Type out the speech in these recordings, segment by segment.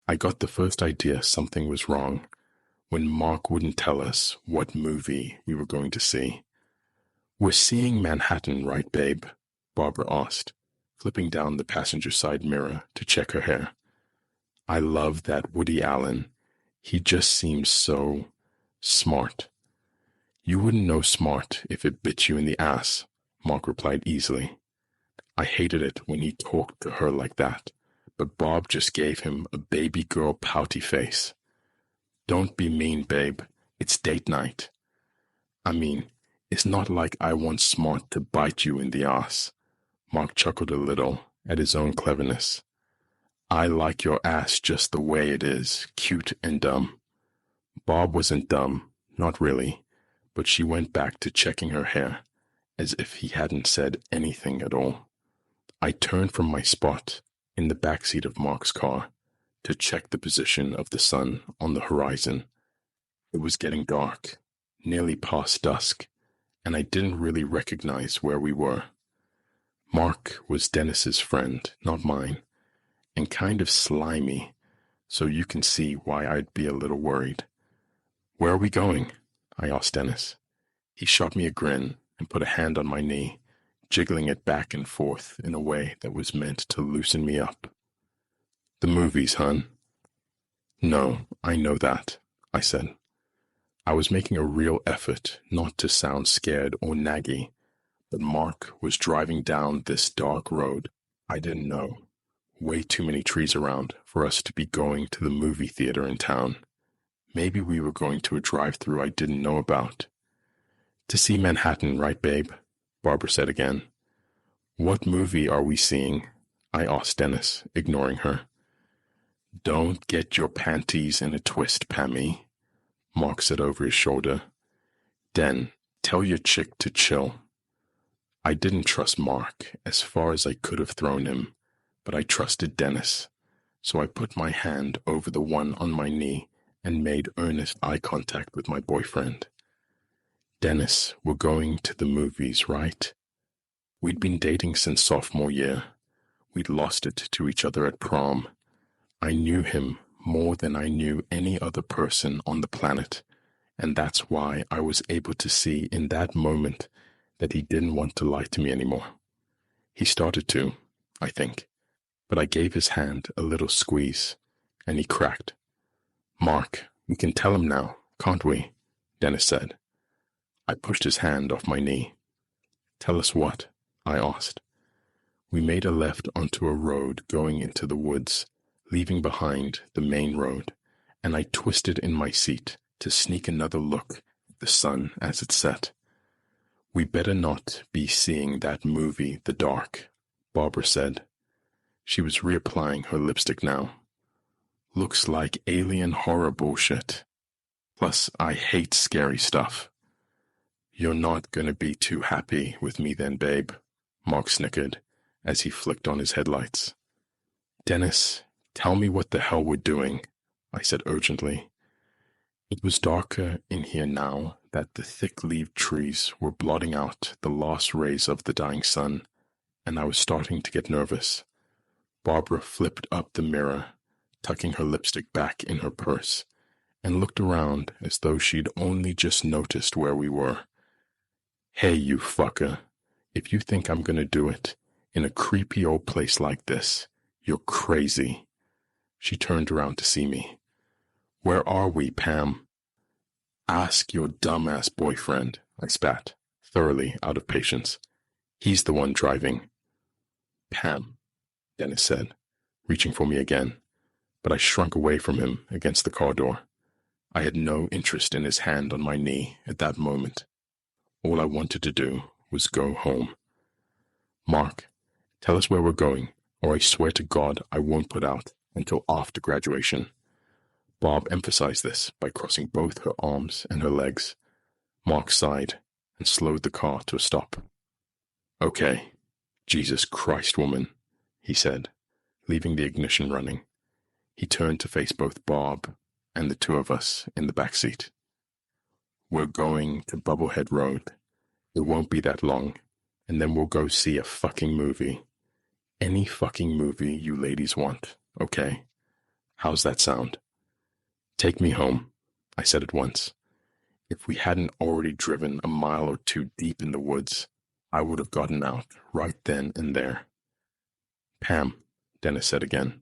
I got the first idea something was wrong when Mark wouldn't tell us what movie we were going to see. "We're seeing Manhattan, right, babe?" Barbara asked, flipping down the passenger side mirror to check her hair. "I love that Woody Allen. He just seems so smart." "You wouldn't know smart if it bit you in the ass," Mark replied easily. I hated it when he talked to her like that, but Bob just gave him a baby girl pouty face. "Don't be mean, babe. It's date night." "I mean, it's not like I want smart to bite you in the ass." Mark chuckled a little at his own cleverness. "I like your ass just the way it is, cute and dumb." Bob wasn't dumb, not really, but she went back to checking her hair, as if he hadn't said anything at all. I turned from my spot in the backseat of Mark's car to check the position of the sun on the horizon. It was getting dark, nearly past dusk, and I didn't really recognize where we were. Mark was Dennis's friend, not mine, and kind of slimy, so you can see why I'd be a little worried. "Where are we going?" I asked Dennis. He shot me a grin and put a hand on my knee, jiggling it back and forth in a way that was meant to loosen me up. "The movies, hun." "No, I know that," I said. I was making a real effort not to sound scared or naggy, but Mark was driving down this dark road I didn't know. Way too many trees around for us to be going to the movie theater in town. Maybe we were going to a drive-thru I didn't know about. "To see Manhattan, right, babe?" Barbara said again. "What movie are we seeing?" I asked Dennis, ignoring her. "Don't get your panties in a twist, Pammy," Mark said over his shoulder. "Den, tell your chick to chill." I didn't trust Mark as far as I could have thrown him, but I trusted Dennis, so I put my hand over the one on my knee and made earnest eye contact with my boyfriend. "Dennis, we're going to the movies, right?" We'd been dating since sophomore year. We'd lost it to each other at prom. I knew him more than I knew any other person on the planet, and that's why I was able to see in that moment that he didn't want to lie to me anymore. He started to, I think, but I gave his hand a little squeeze, and he cracked. "Mark, we can tell him now, can't we?" Dennis said. I pushed his hand off my knee. "Tell us what?" I asked. We made a left onto a road going into the woods, leaving behind the main road, and I twisted in my seat to sneak another look at the sun as it set. "We better not be seeing that movie, The Dark," Barbara said. She was reapplying her lipstick now. "Looks like alien horror bullshit. Plus, I hate scary stuff." "You're not gonna be too happy with me then, babe," Mark snickered as he flicked on his headlights. "Dennis, tell me what the hell we're doing," I said urgently. It was darker in here now that the thick-leaved trees were blotting out the last rays of the dying sun, and I was starting to get nervous. Barbara flipped up the mirror, tucking her lipstick back in her purse, and looked around as though she'd only just noticed where we were. "Hey, you fucker, if you think I'm gonna do it in a creepy old place like this, you're crazy." She turned around to see me. "Where are we, Pam?" "Ask your dumbass boyfriend," I spat, thoroughly out of patience. "He's the one driving." "Pam," Dennis said, reaching for me again, but I shrunk away from him against the car door. I had no interest in his hand on my knee at that moment. All I wanted to do was go home. "Mark, tell us where we're going, or I swear to God I won't put out until after graduation." Bob emphasized this by crossing both her arms and her legs. Mark sighed and slowed the car to a stop. "Okay, Jesus Christ, woman," he said, leaving the ignition running. He turned to face both Bob and the two of us in the back seat. "We're going to Bubblehead Road. It won't be that long, and then we'll go see a fucking movie. Any fucking movie you ladies want, okay? How's that sound? Take me home, I said at once. If we hadn't already driven a mile or two deep in the woods, I would have gotten out right then and there. Pam, Dennis said again,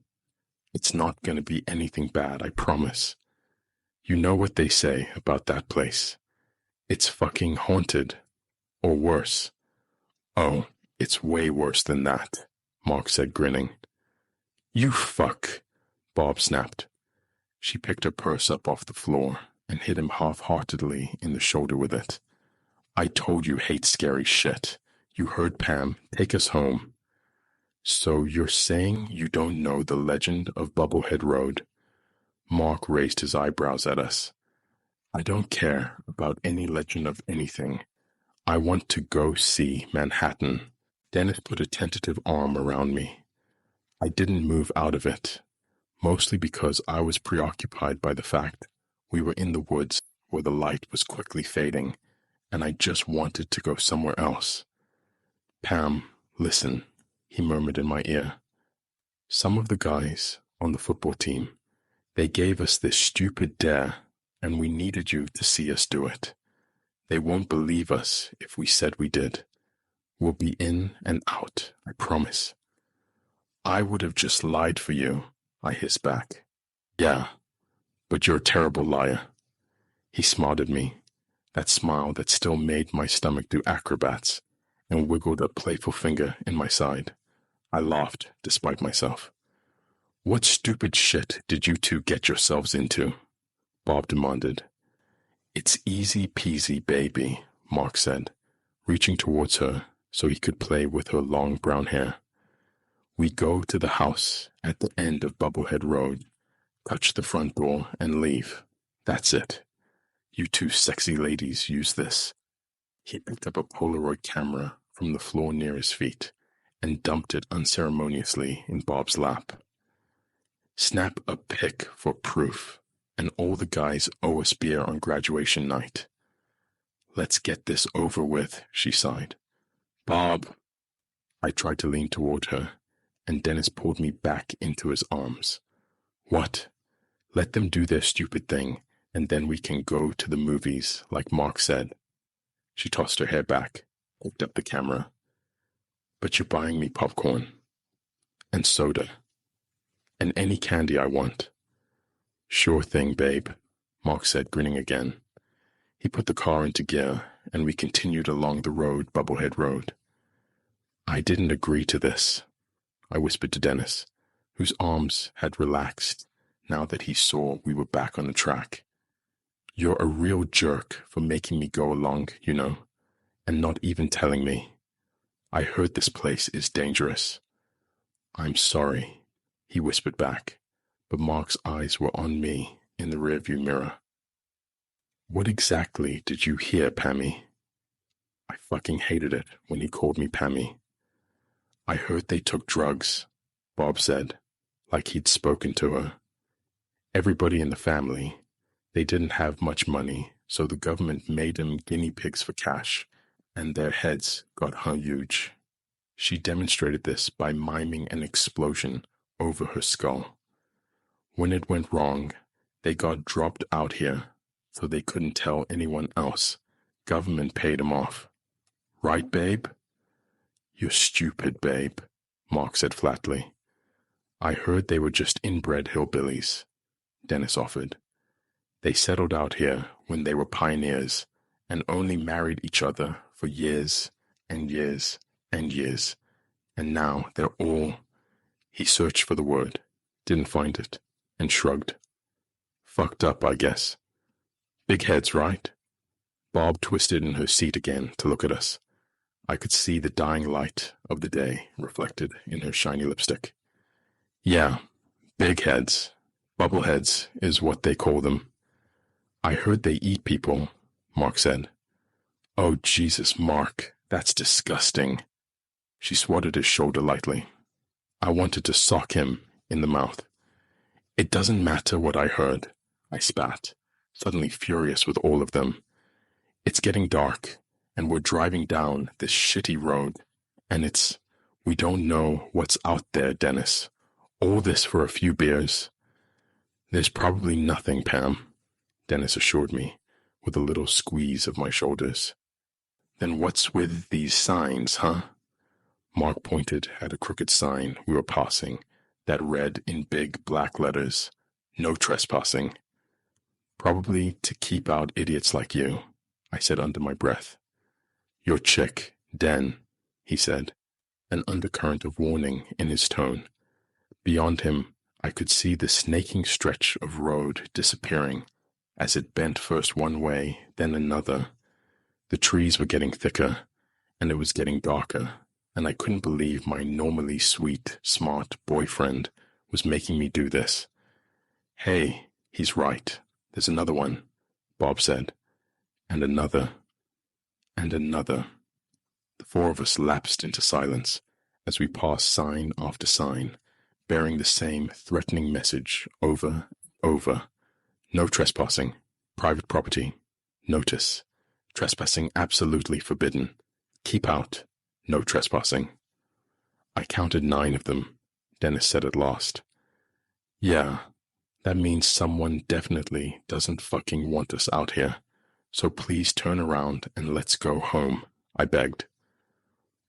it's not going to be anything bad, I promise. You know what they say about that place. It's fucking haunted. Or worse. Oh, it's way worse than that, Mark said, grinning. You fuck, Bob snapped. She picked her purse up off the floor and hit him half-heartedly in the shoulder with it. I told you hate scary shit. You heard Pam. Take us home. So you're saying you don't know the legend of Bubblehead Road? Mark raised his eyebrows at us. I don't care about any legend of anything. I want to go see Manhattan. Dennis put a tentative arm around me. I didn't move out of it, mostly because I was preoccupied by the fact we were in the woods where the light was quickly fading, and I just wanted to go somewhere else. Pam, listen, he murmured in my ear. Some of the guys on the football team, they gave us this stupid dare, and we needed you to see us do it. They won't believe us if we said we did. We'll be in and out, I promise. I would have just lied for you, I hissed back. Yeah, but you're a terrible liar. He smiled at me, that smile that still made my stomach do acrobats, and wiggled a playful finger in my side. I laughed, despite myself. What stupid shit did you two get yourselves into? Bob demanded. It's easy peasy, baby, Mark said, reaching towards her so he could play with her long brown hair. We go to the house at the end of Bubblehead Road, touch the front door, and leave. That's it. You two sexy ladies use this. He picked up a Polaroid camera from the floor near his feet and dumped it unceremoniously in Bob's lap. Snap a pic for proof, and all the guys owe us beer on graduation night. Let's get this over with, she sighed. Bob. I tried to lean toward her, and Dennis pulled me back into his arms. What? Let them do their stupid thing, and then we can go to the movies, like Mark said. She tossed her hair back, picked up the camera. But you're buying me popcorn. And soda. And any candy I want. Sure thing, babe, Mark said, grinning again. He put the car into gear, and we continued along the road, Bubblehead Road. I didn't agree to this, I whispered to Dennis, whose arms had relaxed now that he saw we were back on the track. You're a real jerk for making me go along, you know, and not even telling me. I heard this place is dangerous. I'm sorry, he whispered back, but Mark's eyes were on me in the rearview mirror. What exactly did you hear, Pammy? I fucking hated it when he called me Pammy. I heard they took drugs, Bob said, like he'd spoken to her. Everybody in the family, they didn't have much money, so the government made them guinea pigs for cash, and their heads got huge. She demonstrated this by miming an explosion over her skull. When it went wrong, they got dropped out here, so they couldn't tell anyone else. Government paid them off. Right, babe? You're stupid, babe, Mark said flatly. I heard they were just inbred hillbillies, Dennis offered. They settled out here when they were pioneers and only married each other for years and years and years. And now they're all... He searched for the word, didn't find it, and shrugged. Fucked up, I guess. Big heads, right? Bob twisted in her seat again to look at us. I could see the dying light of the day reflected in her shiny lipstick. Yeah, big heads. Bubbleheads is what they call them. I heard they eat people, Mark said. Oh, Jesus, Mark, that's disgusting. She swatted his shoulder lightly. I wanted to sock him in the mouth. It doesn't matter what I heard, I spat, suddenly furious with all of them. It's getting dark, and we're driving down this shitty road, and we don't know what's out there, Dennis. All this for a few beers. There's probably nothing, Pam, Dennis assured me, with a little squeeze of my shoulders. Then what's with these signs, huh? Mark pointed at a crooked sign we were passing that read in big black letters, "No trespassing." Probably to keep out idiots like you, I said under my breath. Your chick, Den, he said, an undercurrent of warning in his tone. Beyond him, I could see the snaking stretch of road disappearing as it bent first one way, then another. The trees were getting thicker, and it was getting darker, and I couldn't believe my normally sweet, smart boyfriend was making me do this. Hey, he's right. There's another one, Bob said. And another. And another. The four of us lapsed into silence as we passed sign after sign, bearing the same threatening message over and over. No trespassing. Private property. Notice. Trespassing absolutely forbidden. Keep out. No trespassing. I counted 9 of them, Dennis said at last. Yeah, that means someone definitely doesn't fucking want us out here. So please turn around and let's go home, I begged.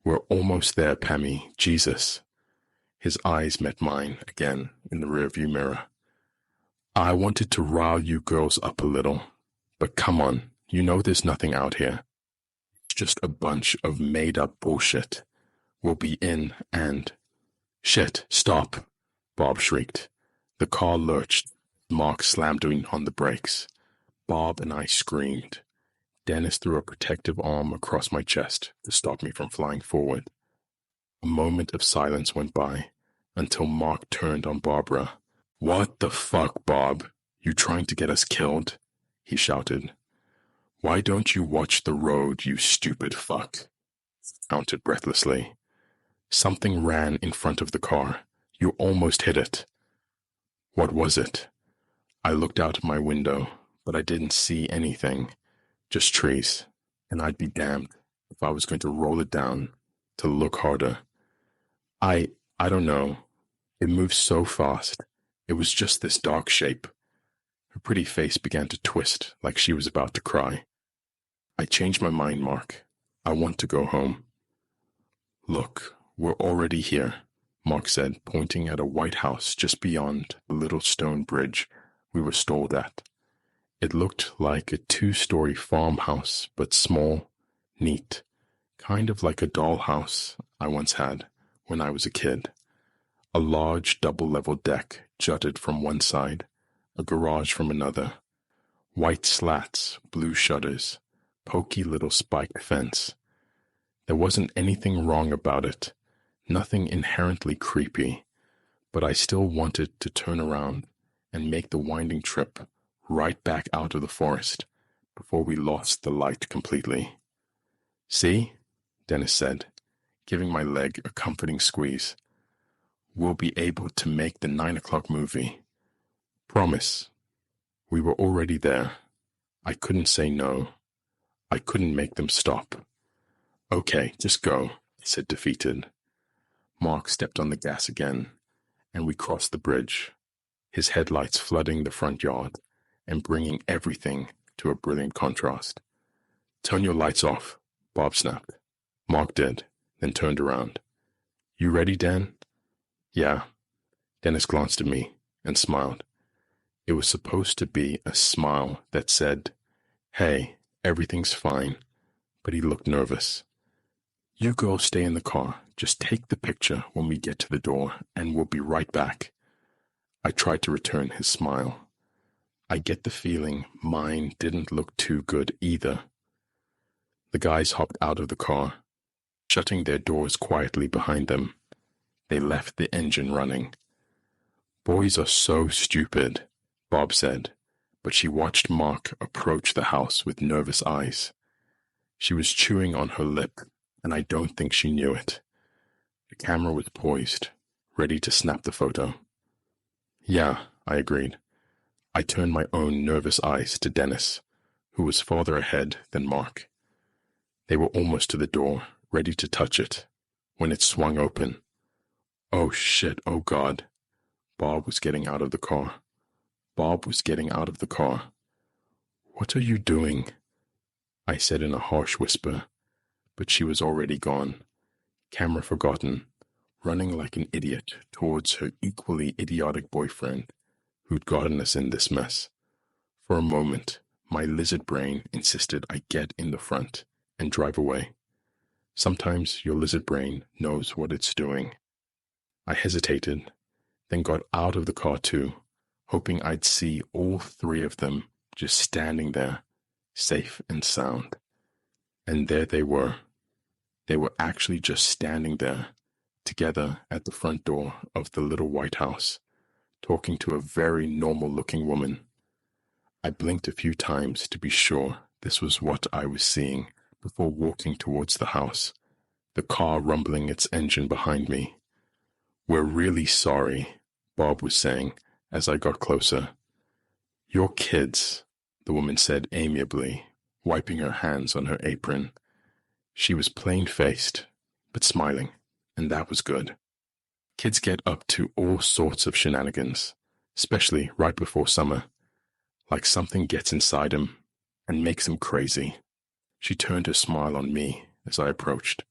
We're almost there, Pammy. Jesus. His eyes met mine again in the rearview mirror. I wanted to rile you girls up a little, but come on, you know there's nothing out here. It's just a bunch of made-up bullshit. We'll be in and... Shit, stop, Bob shrieked. The car lurched. Mark slammed on the brakes. Bob and I screamed. Dennis threw a protective arm across my chest to stop me from flying forward. A moment of silence went by, until Mark turned on Barbara. What the fuck, Bob? You trying to get us killed? He shouted. Why don't you watch the road, you stupid fuck? Countered breathlessly. Something ran in front of the car. You almost hit it. What was it? I looked out my window, but I didn't see anything. Just trees, and I'd be damned if I was going to roll it down to look harder. I don't know. It moved so fast. It was just this dark shape. Her pretty face began to twist like she was about to cry. I changed my mind, Mark. I want to go home. Look, we're already here, Mark said, pointing at a white house just beyond the little stone bridge we were stalled at. It looked like a 2-story farmhouse, but small, neat, kind of like a dollhouse I once had when I was a kid. A large double-level deck jutted from one side, a garage from another. White slats, blue shutters, poky little spiked fence. There wasn't anything wrong about it, nothing inherently creepy, but I still wanted to turn around and make the winding trip right back out of the forest before we lost the light completely. See? Dennis said, giving my leg a comforting squeeze. We'll be able to make the 9 o'clock movie. Promise. We were already there. I couldn't say no. I couldn't make them stop. Okay, just go, I said, defeated. Mark stepped on the gas again, and we crossed the bridge, his headlights flooding the front yard and bringing everything to a brilliant contrast. Turn your lights off, Bob snapped. Mark did, then turned around. You ready, Dan? Yeah. Dennis glanced at me and smiled. It was supposed to be a smile that said, hey, everything's fine, but he looked nervous. You girls stay in the car. Just take the picture when we get to the door, and we'll be right back. I tried to return his smile. I get the feeling mine didn't look too good either. The guys hopped out of the car, shutting their doors quietly behind them. They left the engine running. Boys are so stupid, Bob said, but she watched Mark approach the house with nervous eyes. She was chewing on her lip, and I don't think she knew it. The camera was poised, ready to snap the photo. Yeah, I agreed. I turned my own nervous eyes to Dennis, who was farther ahead than Mark. They were almost to the door, ready to touch it, when it swung open. Oh shit, oh God. Bob was getting out of the car. Bob was getting out of the car. "What are you doing?" I said in a harsh whisper, but she was already gone, camera forgotten, running like an idiot towards her equally idiotic boyfriend who'd gotten us in this mess. For a moment, my lizard brain insisted I get in the front and drive away. Sometimes your lizard brain knows what it's doing. I hesitated, then got out of the car too, hoping I'd see all three of them just standing there, safe and sound. And there they were. They were actually just standing there, together at the front door of the little white house, talking to a very normal-looking woman. I blinked a few times to be sure this was what I was seeing before walking towards the house, the car rumbling its engine behind me. "We're really sorry," Bob was saying as I got closer. "You're kids," the woman said amiably, wiping her hands on her apron. She was plain-faced, but smiling, and that was good. Kids get up to all sorts of shenanigans, especially right before summer. Like something gets inside them and makes them crazy. She turned her smile on me as I approached.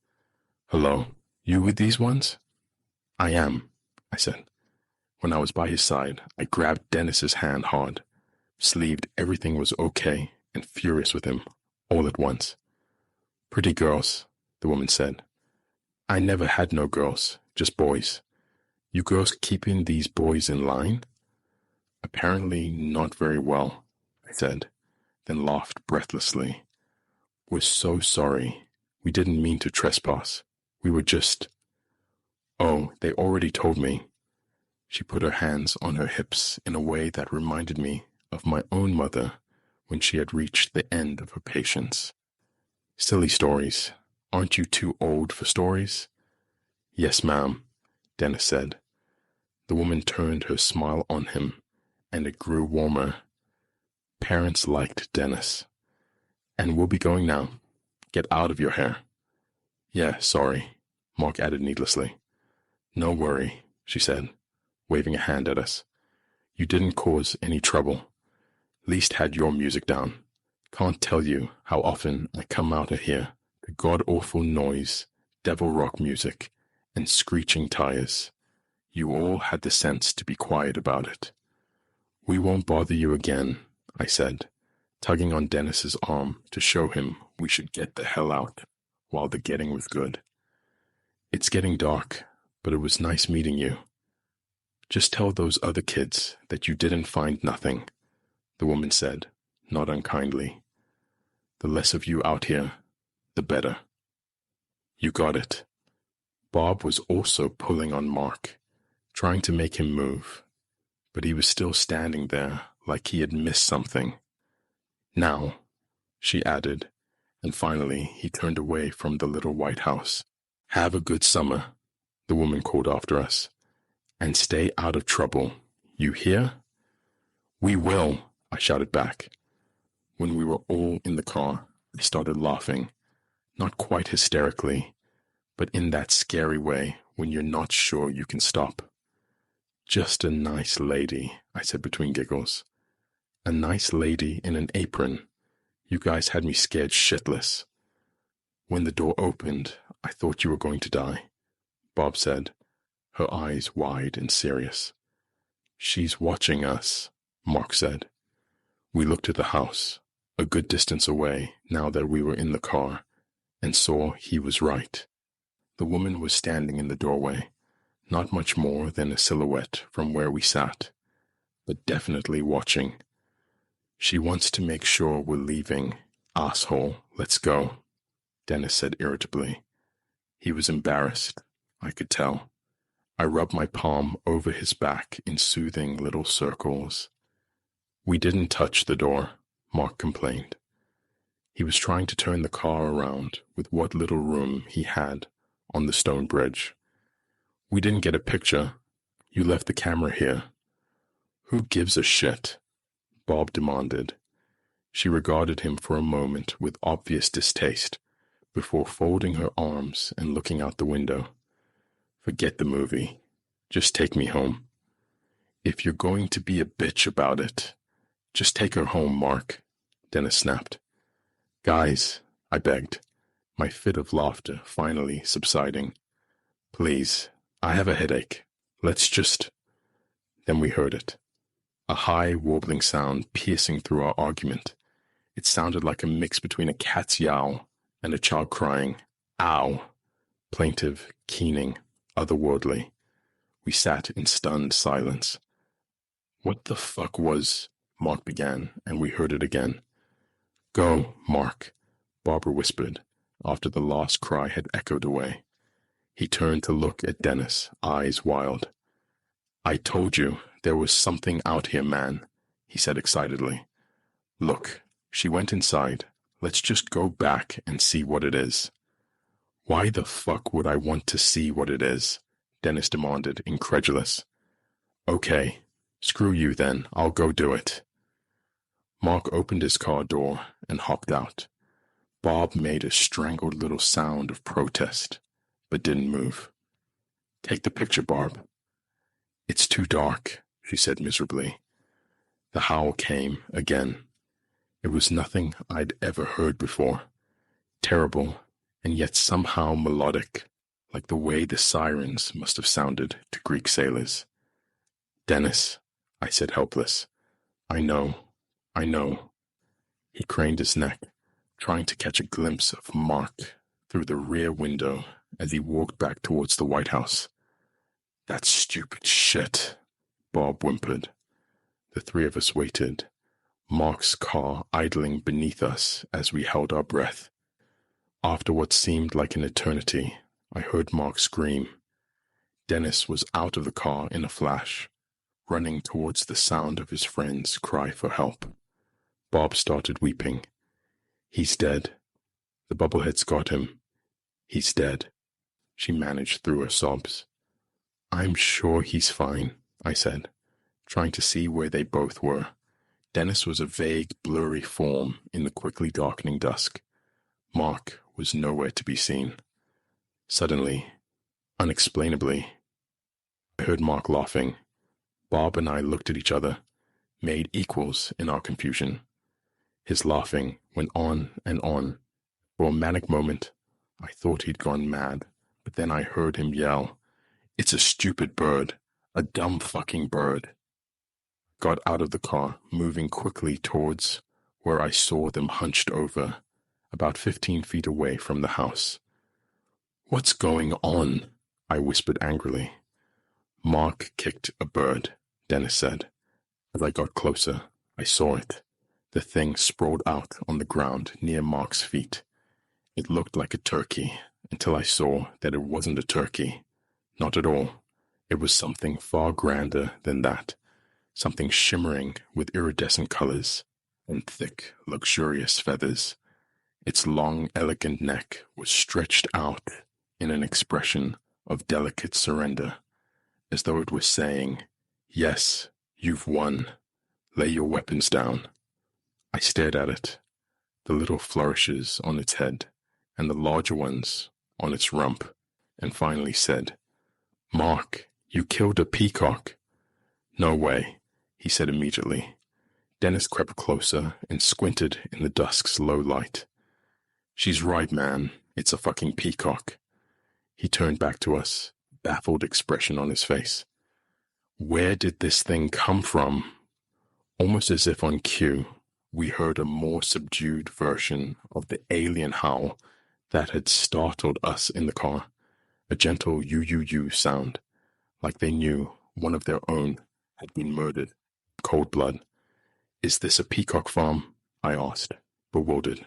"Hello, you with these ones?" "I am," I said. When I was by his side, I grabbed Dennis's hand hard, sleeved everything was okay, and furious with him, all at once. "Pretty girls," the woman said. "I never had no girls, just boys. You girls keeping these boys in line?" "Apparently not very well," I said, then laughed breathlessly. "We're so sorry. We didn't mean to trespass. We were just—" "Oh, they already told me." She put her hands on her hips in a way that reminded me of my own mother when she had reached the end of her patience. "Silly stories. Aren't you too old for stories?" "Yes, ma'am," Dennis said. The woman turned her smile on him, and it grew warmer. Parents liked Dennis. "And we'll be going now. Get out of your hair." "Yeah, sorry," Mark added needlessly. "No worry," she said, waving a hand at us. "You didn't cause any trouble. Least had your music down. Can't tell you how often I come out of here to god-awful noise, devil rock music, and screeching tires. You all had the sense to be quiet about it." "We won't bother you again," I said, tugging on Dennis's arm to show him we should get the hell out while the getting was good. "It's getting dark, but it was nice meeting you. Just tell those other kids that you didn't find nothing," the woman said, not unkindly. "The less of you out here, the better." "You got it." Bob was also pulling on Mark, trying to make him move, but he was still standing there like he had missed something. "Now," she added, and finally he turned away from the little white house. "Have a good summer," the woman called after us, "and stay out of trouble. You hear?" "We will," I shouted back. When we were all in the car, I started laughing, not quite hysterically, but in that scary way when you're not sure you can stop. "Just a nice lady," I said between giggles. "A nice lady in an apron. You guys had me scared shitless." "When the door opened, I thought you were going to die," Bob said, her eyes wide and serious. "She's watching us," Mark said. We looked at the house, a good distance away now that we were in the car, and saw he was right. The woman was standing in the doorway, not much more than a silhouette from where we sat, but definitely watching. "She wants to make sure we're leaving. Asshole, let's go," Dennis said irritably. He was embarrassed, I could tell. I rubbed my palm over his back in soothing little circles. "We didn't touch the door," Mark complained. He was trying to turn the car around with what little room he had on the stone bridge. "We didn't get a picture. You left the camera here." "Who gives a shit?" Bob demanded. She regarded him for a moment with obvious distaste before folding her arms and looking out the window. "Forget the movie. Just take me home." If you're going to be a bitch about it, just take her home, Mark, Dennis snapped. Guys, I begged, my fit of laughter finally subsiding. Please, I have a headache. Let's just... Then we heard it. A high, warbling sound piercing through our argument. It sounded like a mix between a cat's yowl and a child crying, ow, plaintive, keening, otherworldly. We sat in stunned silence. What the fuck was... Mark began, and we heard it again. Go, Mark, Barbara whispered, after the last cry had echoed away. He turned to look at Dennis, eyes wild. I told you there was something out here, man, he said excitedly. Look, she went inside. Let's just go back and see what it is. Why the fuck would I want to see what it is? Dennis demanded, incredulous. Okay, screw you then. I'll go do it. Mark opened his car door and hopped out. Bob made a strangled little sound of protest, but didn't move. Take the picture, Barb. It's too dark, she said miserably. The howl came again. It was nothing I'd ever heard before. Terrible, and yet somehow melodic, like the way the sirens must have sounded to Greek sailors. Dennis, I said helpless. I know. He craned his neck, trying to catch a glimpse of Mark through the rear window as he walked back towards the White House. That stupid shit, Bob whimpered. The three of us waited, Mark's car idling beneath us as we held our breath. After what seemed like an eternity, I heard Mark scream. Dennis was out of the car in a flash, running towards the sound of his friend's cry for help. Bob started weeping. He's dead. The bubbleheads got him. He's dead. She managed through her sobs. I'm sure he's fine, I said, trying to see where they both were. Dennis was a vague, blurry form in the quickly darkening dusk. Mark was nowhere to be seen. Suddenly, unexplainably, I heard Mark laughing. Bob and I looked at each other, made equals in our confusion. His laughing went on and on. For a manic moment, I thought he'd gone mad, but then I heard him yell, It's a stupid bird, a dumb fucking bird. Got out of the car, moving quickly towards where I saw them hunched over, about 15 feet away from the house. What's going on? I whispered angrily. Mark kicked a bird, Dennis said. As I got closer, I saw it. The thing sprawled out on the ground near Mark's feet. It looked like a turkey until I saw that it wasn't a turkey. Not at all. It was something far grander than that. Something shimmering with iridescent colors and thick, luxurious feathers. Its long, elegant neck was stretched out in an expression of delicate surrender, as though it was saying, Yes, you've won. Lay your weapons down. I stared at it, the little flourishes on its head and the larger ones on its rump, and finally said, Mark, you killed a peacock. No way, he said immediately. Dennis crept closer and squinted in the dusk's low light. She's right, man. It's a fucking peacock. He turned back to us, baffled expression on his face. Where did this thing come from? Almost as if on cue, we heard a more subdued version of the alien howl that had startled us in the car, a gentle you sound, like they knew one of their own had been murdered. Cold blood. Is this a peacock farm? I asked, bewildered.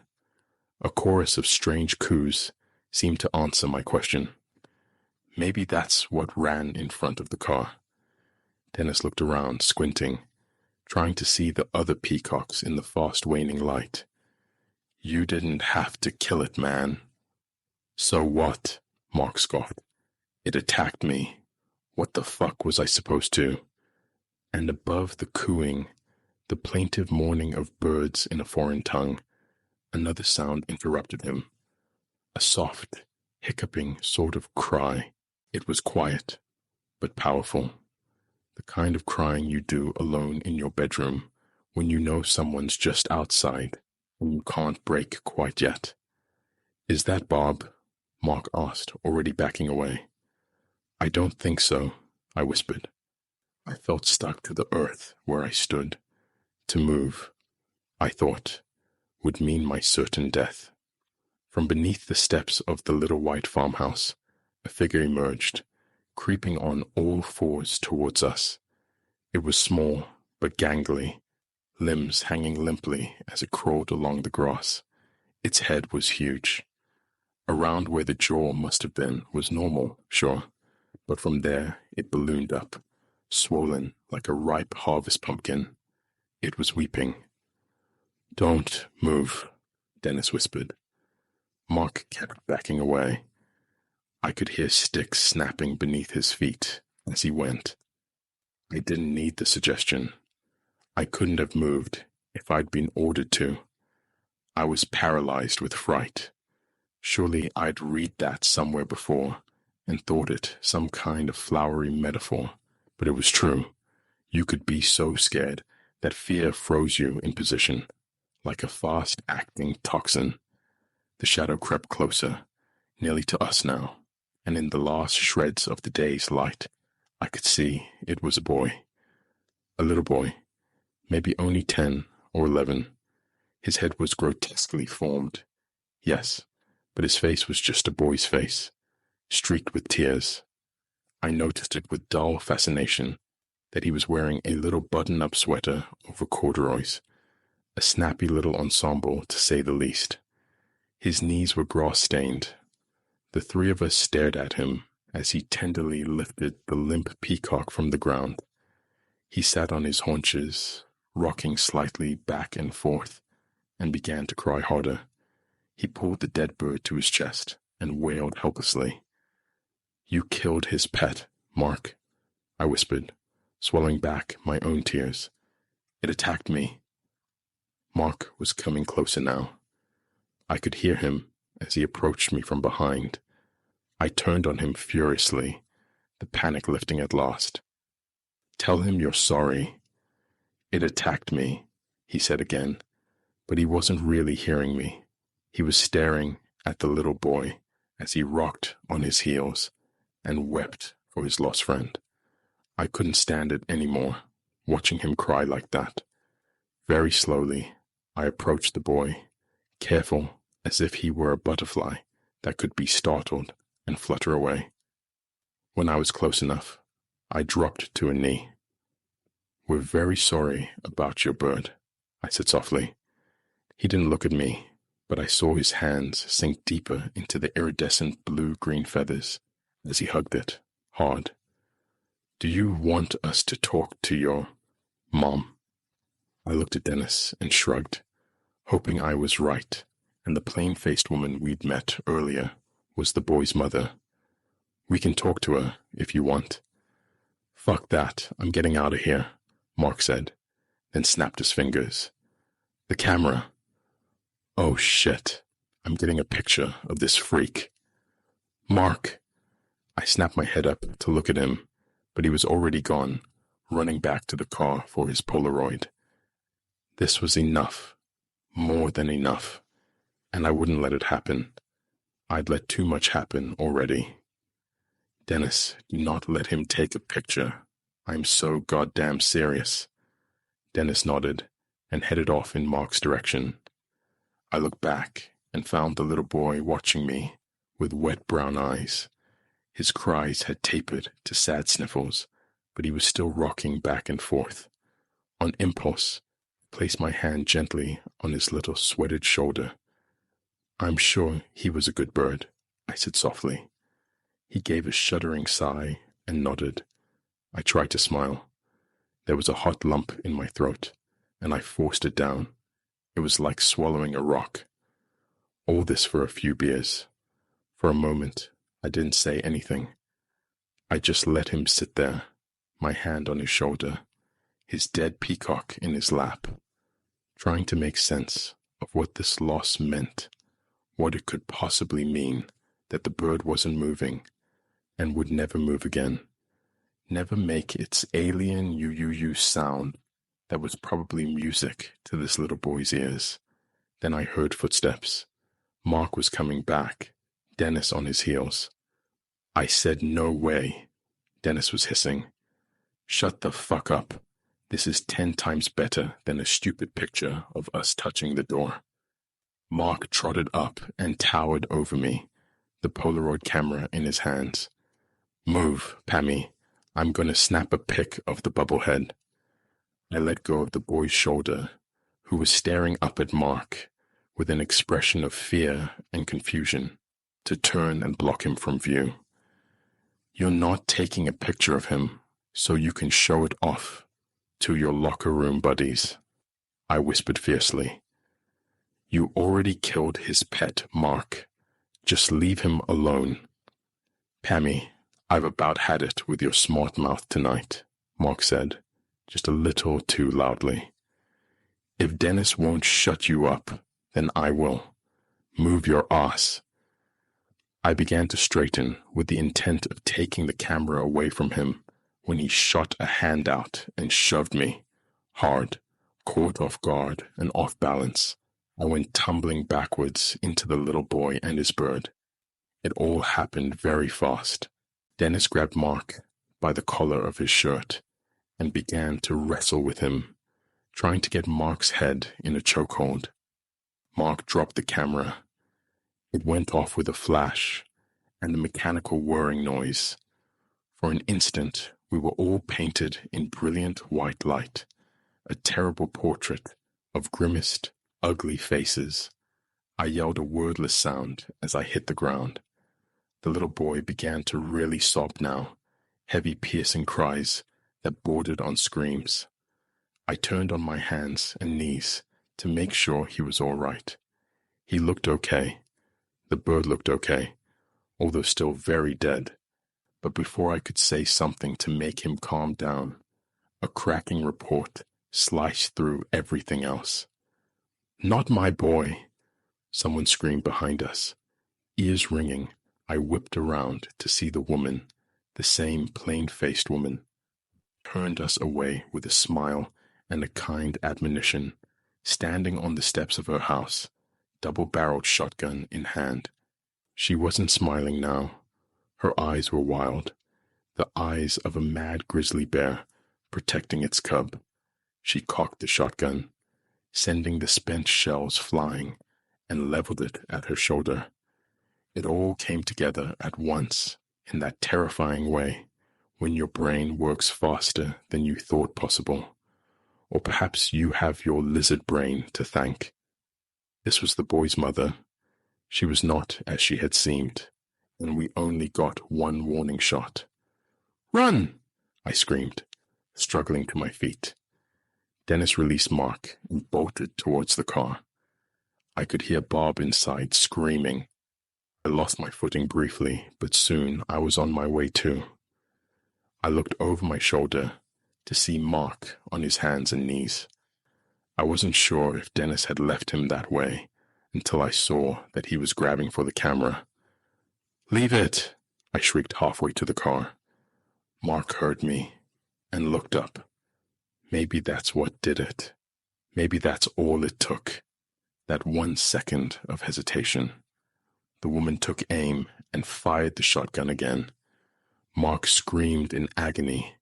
A chorus of strange coos seemed to answer my question. Maybe that's what ran in front of the car. Dennis looked around, squinting, trying to see the other peacocks in the fast-waning light. You didn't have to kill it, man. So what? Mark scoffed. It attacked me. What the fuck was I supposed to? And above the cooing, the plaintive mourning of birds in a foreign tongue, another sound interrupted him. A soft, hiccuping sort of cry. It was quiet, but powerful. The kind of crying you do alone in your bedroom when you know someone's just outside and you can't break quite yet. Is that Bob? Mark asked, already backing away. I don't think so, I whispered. I felt stuck to the earth where I stood. To move, I thought, would mean my certain death. From beneath the steps of the little white farmhouse, a figure emerged, creeping on all fours towards us. It was small, but gangly, limbs hanging limply as it crawled along the grass. Its head was huge. Around where the jaw must have been was normal, sure, but from there it ballooned up, swollen like a ripe harvest pumpkin. It was weeping. Don't move, Dennis whispered. Mark kept backing away. I could hear sticks snapping beneath his feet as he went. I didn't need the suggestion. I couldn't have moved if I'd been ordered to. I was paralyzed with fright. Surely I'd read that somewhere before and thought it some kind of flowery metaphor, but it was true. You could be so scared that fear froze you in position, like a fast-acting toxin. The shadow crept closer, nearly to us now, and in the last shreds of the day's light, I could see it was a boy. A little boy, maybe only 10 or 11. His head was grotesquely formed. Yes, but his face was just a boy's face, streaked with tears. I noticed it with dull fascination that he was wearing a little button-up sweater over corduroys, a snappy little ensemble to say the least. His knees were grass-stained. The three of us stared at him as he tenderly lifted the limp peacock from the ground. He sat on his haunches, rocking slightly back and forth, and began to cry harder. He pulled the dead bird to his chest and wailed helplessly. You killed his pet, Mark, I whispered, swallowing back my own tears. It attacked me. Mark was coming closer now. I could hear him as he approached me from behind. I turned on him furiously, the panic lifting at last. Tell him you're sorry. It attacked me, he said again, but he wasn't really hearing me. He was staring at the little boy as he rocked on his heels and wept for his lost friend. I couldn't stand it anymore, watching him cry like that. Very slowly, I approached the boy, careful as if he were a butterfly that could be startled and flutter away. When I was close enough, I dropped to a knee. We're very sorry about your bird, I said softly. He didn't look at me, but I saw his hands sink deeper into the iridescent blue-green feathers as he hugged it, hard. Do you want us to talk to your mom? I looked at Dennis and shrugged, hoping I was right, and the plain-faced woman we'd met earlier was the boy's mother. We can talk to her if you want. Fuck that, I'm getting out of here, Mark said, then snapped his fingers. The camera. Oh shit, I'm getting a picture of this freak. Mark! I snapped my head up to look at him, but he was already gone, running back to the car for his Polaroid. This was enough, more than enough, and I wouldn't let it happen. I'd let too much happen already. Dennis, do not let him take a picture. I'm so goddamn serious. Dennis nodded and headed off in Mark's direction. I looked back and found the little boy watching me with wet brown eyes. His cries had tapered to sad sniffles, but he was still rocking back and forth. On impulse, I placed my hand gently on his little sweated shoulder. I'm sure he was a good bird, I said softly. He gave a shuddering sigh and nodded. I tried to smile. There was a hot lump in my throat, and I forced it down. It was like swallowing a rock. All this for a few beers. For a moment, I didn't say anything. I just let him sit there, my hand on his shoulder, his dead peacock in his lap, trying to make sense of what this loss meant, what it could possibly mean that the bird wasn't moving and would never move again. never make its alien you sound that was probably music to this little boy's ears. Then I heard footsteps. Mark was coming back, Dennis on his heels. I said no way, Dennis was hissing. Shut the fuck up. This is 10 times better than a stupid picture of us touching the door. Mark trotted up and towered over me, the Polaroid camera in his hands. Move, Pammy. I'm gonna snap a pic of the bubblehead. I let go of the boy's shoulder, who was staring up at Mark with an expression of fear and confusion, to turn and block him from view. You're not taking a picture of him so you can show it off to your locker room buddies, I whispered fiercely. You already killed his pet, Mark. Just leave him alone. Pammy, I've about had it with your smart mouth tonight, Mark said, just a little too loudly. If Dennis won't shut you up, then I will. Move your ass. I began to straighten with the intent of taking the camera away from him when he shot a hand out and shoved me, hard, caught off guard and off balance. I went tumbling backwards into the little boy and his bird. It all happened very fast. Dennis grabbed Mark by the collar of his shirt and began to wrestle with him, trying to get Mark's head in a chokehold. Mark dropped the camera. It went off with a flash and a mechanical whirring noise. For an instant, we were all painted in brilliant white light, a terrible portrait of grimaced, ugly faces. I yelled a wordless sound as I hit the ground. The little boy began to really sob now, heavy piercing cries that bordered on screams. I turned on my hands and knees to make sure he was all right. He looked okay. The bird looked okay, although still very dead. But before I could say something to make him calm down, a cracking report sliced through everything else. Not my boy, someone screamed behind us. Ears ringing, I whipped around to see the woman, the same plain-faced woman, turned us away with a smile and a kind admonition, standing on the steps of her house, double-barreled shotgun in hand. She wasn't smiling now. Her eyes were wild, the eyes of a mad grizzly bear protecting its cub. She cocked the shotgun, sending the spent shells flying, and leveled it at her shoulder. It all came together at once in that terrifying way when your brain works faster than you thought possible. Or perhaps you have your lizard brain to thank. This was the boy's mother. She was not as she had seemed, and we only got one warning shot. Run! I screamed, struggling to my feet. Dennis released Mark and bolted towards the car. I could hear Bob inside screaming. I lost my footing briefly, but soon I was on my way too. I looked over my shoulder to see Mark on his hands and knees. I wasn't sure if Dennis had left him that way until I saw that he was grabbing for the camera. Leave it! I shrieked halfway to the car. Mark heard me and looked up. Maybe that's what did it. Maybe that's all it took. That 1 second of hesitation. The woman took aim and fired the shotgun again. Mark screamed in agony,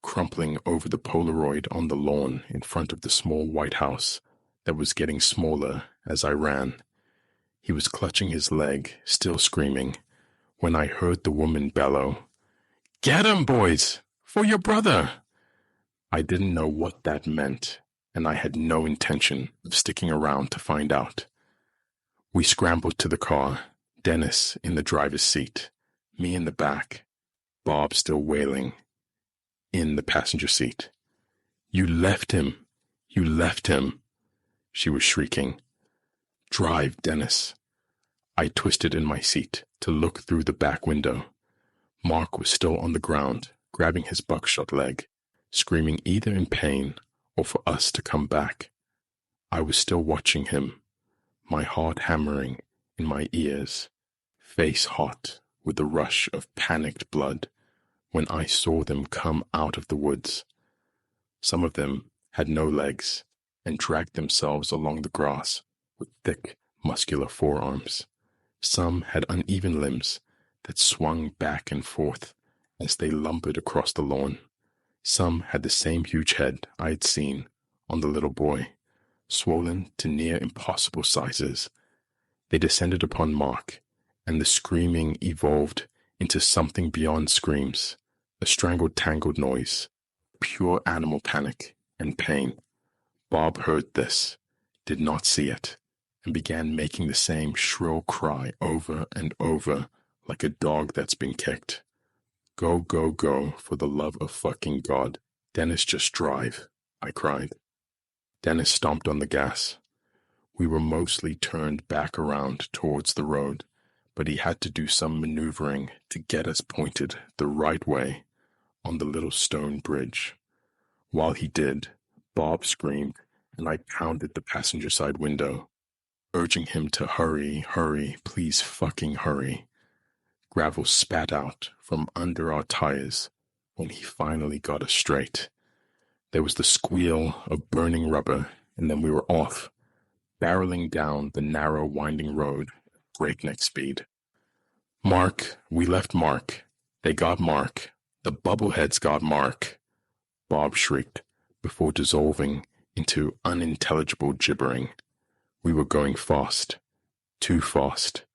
crumpling over the Polaroid on the lawn in front of the small white house that was getting smaller as I ran. He was clutching his leg, still screaming, when I heard the woman bellow, "Get him, boys! For your brother!" I didn't know what that meant, and I had no intention of sticking around to find out. We scrambled to the car, Dennis in the driver's seat, me in the back, Bob still wailing, in the passenger seat. You left him! You left him! She was shrieking. Drive, Dennis. I twisted in my seat to look through the back window. Mark was still on the ground, grabbing his buckshot leg, screaming either in pain or for us to come back. I was still watching him, my heart hammering in my ears, face hot with the rush of panicked blood, when I saw them come out of the woods. Some of them had no legs and dragged themselves along the grass with thick, muscular forearms. Some had uneven limbs that swung back and forth as they lumbered across the lawn. Some had the same huge head I had seen on the little boy, swollen to near impossible sizes. They descended upon Mark, and the screaming evolved into something beyond screams, a strangled, tangled noise, pure animal panic and pain. Bob heard this, did not see it, and began making the same shrill cry over and over like a dog that's been kicked. Go, go, go, for the love of fucking God. Dennis, just drive, I cried. Dennis stomped on the gas. We were mostly turned back around towards the road, but he had to do some maneuvering to get us pointed the right way on the little stone bridge. While he did, Bob screamed, and I pounded the passenger side window, urging him to hurry, hurry, please fucking hurry. Gravel spat out from under our tires when he finally got us straight. There was the squeal of burning rubber, and then we were off, barreling down the narrow, winding road at breakneck speed. Mark, we left Mark. They got Mark. The bubbleheads got Mark, Bob shrieked before dissolving into unintelligible gibbering. We were going fast, too fast.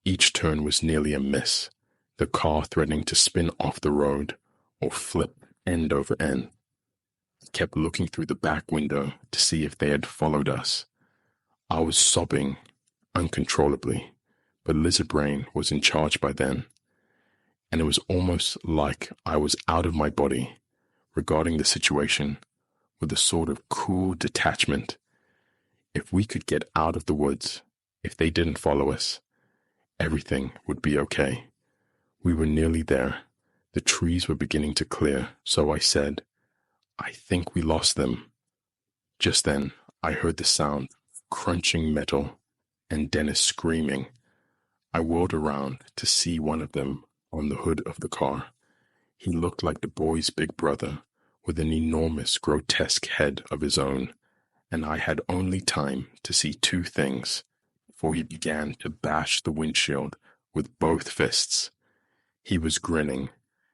Each turn was nearly a miss, the car threatening to spin off the road or flip end over end. I kept looking through the back window to see if they had followed us. I was sobbing uncontrollably, but Lizard Brain was in charge by then, and it was almost like I was out of my body, regarding the situation with a sort of cool detachment. If we could get out of the woods, if they didn't follow us, everything would be okay. We were nearly there. The trees were beginning to clear, so I said, I think we lost them. Just then, I heard the sound of crunching metal and Dennis screaming. I whirled around to see one of them on the hood of the car. He looked like the boy's big brother, with an enormous, grotesque head of his own, and I had only time to see two things before he began to bash the windshield with both fists. He was grinning,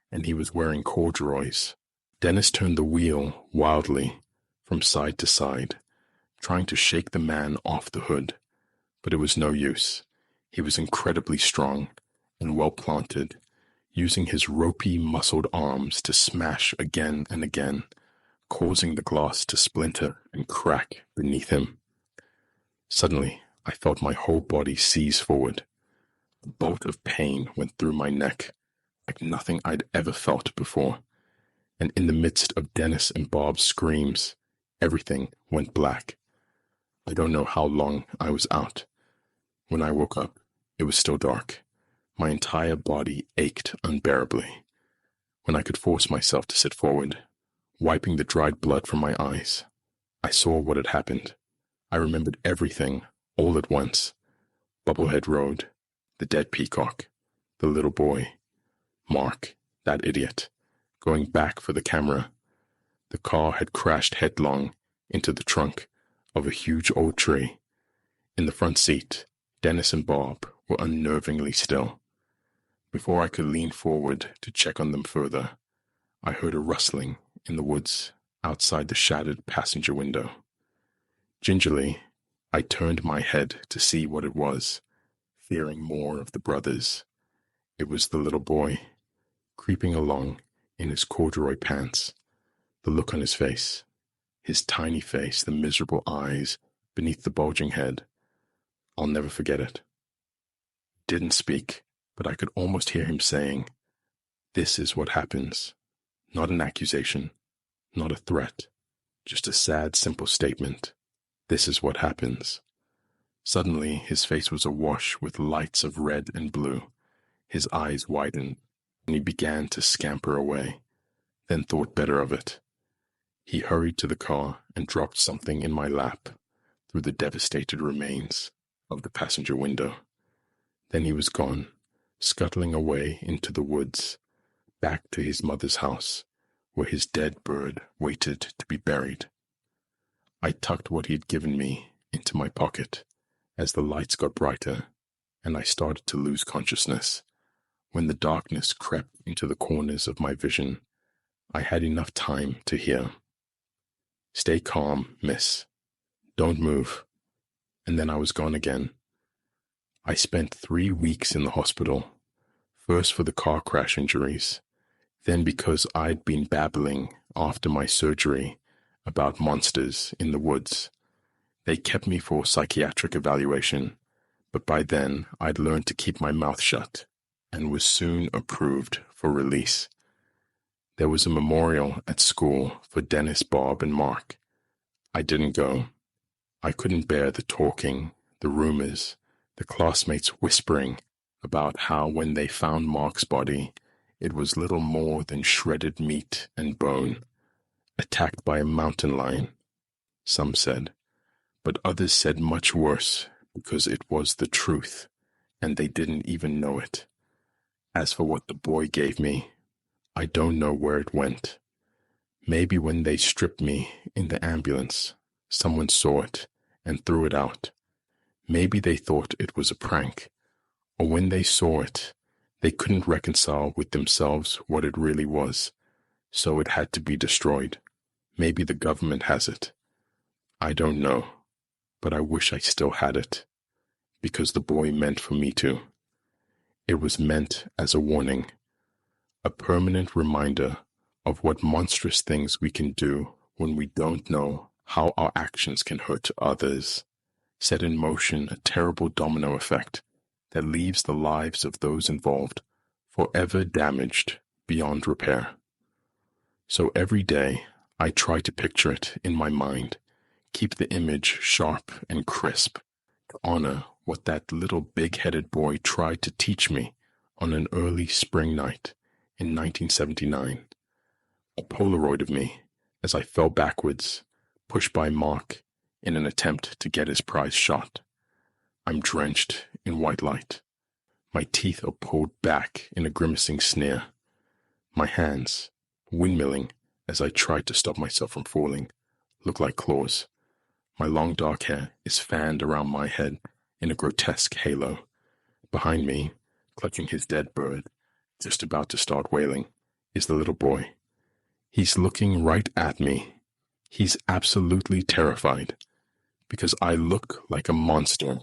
and he was wearing corduroys. Dennis turned the wheel wildly from side to side, trying to shake the man off the hood, but it was no use. He was incredibly strong and well planted, using his ropey, muscled arms to smash again and again, causing the glass to splinter and crack beneath him. Suddenly, I felt my whole body seize forward. A bolt of pain went through my neck, like nothing I'd ever felt before, and in the midst of Dennis and Bob's screams, everything went black. I don't know how long I was out. When I woke up, it was still dark. My entire body ached unbearably. When I could force myself to sit forward, wiping the dried blood from my eyes, I saw what had happened. I remembered everything all at once. Bubblehead Road, the dead peacock, the little boy, Mark, that idiot, going back for the camera. The car had crashed headlong into the trunk of a huge old tree. In the front seat, Dennis and Bob were unnervingly still. Before I could lean forward to check on them further, I heard a rustling in the woods outside the shattered passenger window. Gingerly, I turned my head to see what it was, fearing more of the brothers. It was the little boy, creeping along in his corduroy pants, the look on his face, his tiny face, the miserable eyes beneath the bulging head. I'll never forget it. Didn't speak, but I could almost hear him saying, "This is what happens." Not an accusation, not a threat, just a sad, simple statement. This is what happens. Suddenly, his face was awash with lights of red and blue. His eyes widened, and he began to scamper away, then thought better of it. He hurried to the car and dropped something in my lap through the devastated remains of the passenger window. Then he was gone, scuttling away into the woods, back to his mother's house, where his dead bird waited to be buried. I tucked what he had given me into my pocket as the lights got brighter and I started to lose consciousness. When the darkness crept into the corners of my vision, I had enough time to hear, "Stay calm, miss. Don't move." And then I was gone again. I spent 3 weeks in the hospital, first for the car crash injuries, then because I'd been babbling after my surgery about monsters in the woods. They kept me for psychiatric evaluation, but by then I'd learned to keep my mouth shut and was soon approved for release. There was a memorial at school for Dennis, Bob, and Mark. I didn't go. I couldn't bear the talking, the rumors, the classmates whispering about how when they found Mark's body, it was little more than shredded meat and bone, attacked by a mountain lion, some said, but others said much worse because it was the truth, and they didn't even know it. As for what the boy gave me, I don't know where it went. Maybe when they stripped me in the ambulance, someone saw it and threw it out. Maybe they thought it was a prank, or when they saw it, they couldn't reconcile with themselves what it really was, so it had to be destroyed. Maybe the government has it. I don't know, but I wish I still had it, because the boy meant for me to. It was meant as a warning, a permanent reminder of what monstrous things we can do when we don't know how our actions can hurt others, set in motion a terrible domino effect that leaves the lives of those involved forever damaged beyond repair. So every day I try to picture it in my mind, keep the image sharp and crisp, to honor what that little big-headed boy tried to teach me on an early spring night in 1979. A Polaroid of me as I fell backwards, pushed by Mark in an attempt to get his prize shot. I'm drenched in white light. My teeth are pulled back in a grimacing sneer. My hands, windmilling as I try to stop myself from falling, look like claws. My long dark hair is fanned around my head in a grotesque halo. Behind me, clutching his dead bird, just about to start wailing, is the little boy. He's looking right at me. He's absolutely terrified, because I look like a monster